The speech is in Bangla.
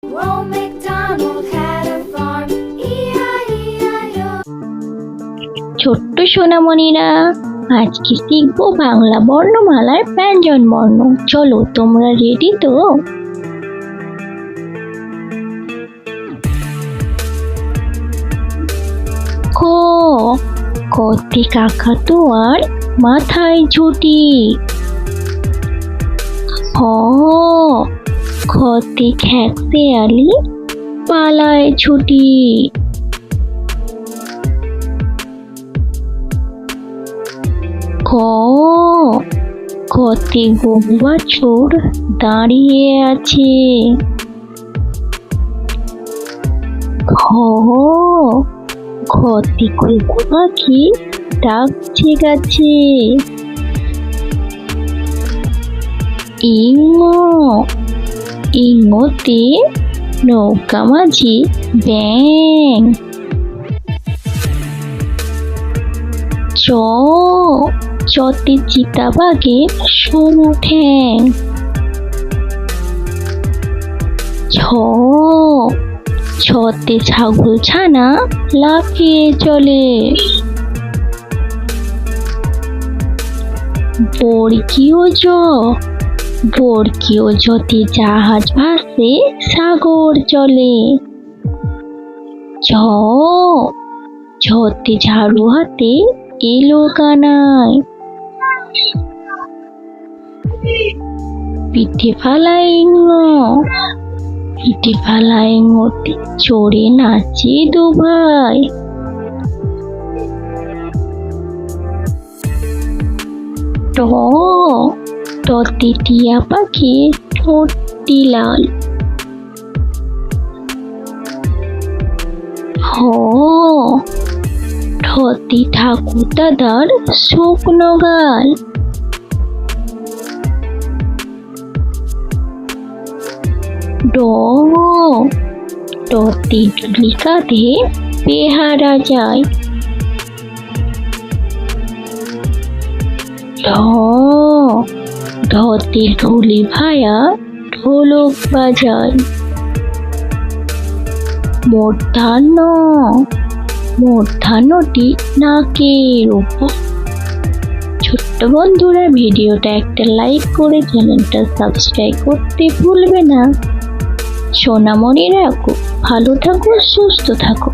Old MacDonald had a farm, E-I-E-I-O. ছোট্ট সোনামণিরা, আজকে শিখবো বাংলা বর্ণমালার ব্যঞ্জন বর্ণ। চলো, তোমরা রেডি তো? ক, কতে কাকাতুয়ার মাথায় ঝুঁটি। খ, খতে খ্যাকশেয়ালি পালায় ছুটি। ক, কতে গরু বাছুর দাঁড়িয়ে আছে। খ, খতে ঘুঘু পাখি ডাকছে গাছে। ইঙ, ইঙতে নৌকা মাঝি ব্যাঙ। চ, চতে চিতাবাঘের সরু ঠ্যাং। ছ, ছতে ছাগল ছানা লাফিয়ে চলে। বর্গীয় জ, বর্গীয় জতে জাহাজ ভাসে সাগর চলে। ঝ, ঝতে ঝাড়ু হাতে এলো কানাই। পিঠে ফালাই ইঙ, পিঠে ফালাই ইঙতে চড়ে নাচে দুভাই। ট, টতে টিয়া পাখি ঠোঁটটি লাল। হ, ঠতে ঠাকুর দাদার শুকনো গাল। ড, ডতে ঢুলি কাঁধে বেহারা যায়। ঢ, ঢতে ঢুলি ভায়া ঢোলক বাজায়। মূর্ধন্য, মূর্ধন্যটি নাকের উপর। ছোট্ট বন্ধুরা, ভিডিওটা একটা লাইক করে চ্যানেলটা সাবস্ক্রাইব করতে ভুলবে না। সোনামণিরা, ভালো থাকো, সুস্থ থাকো।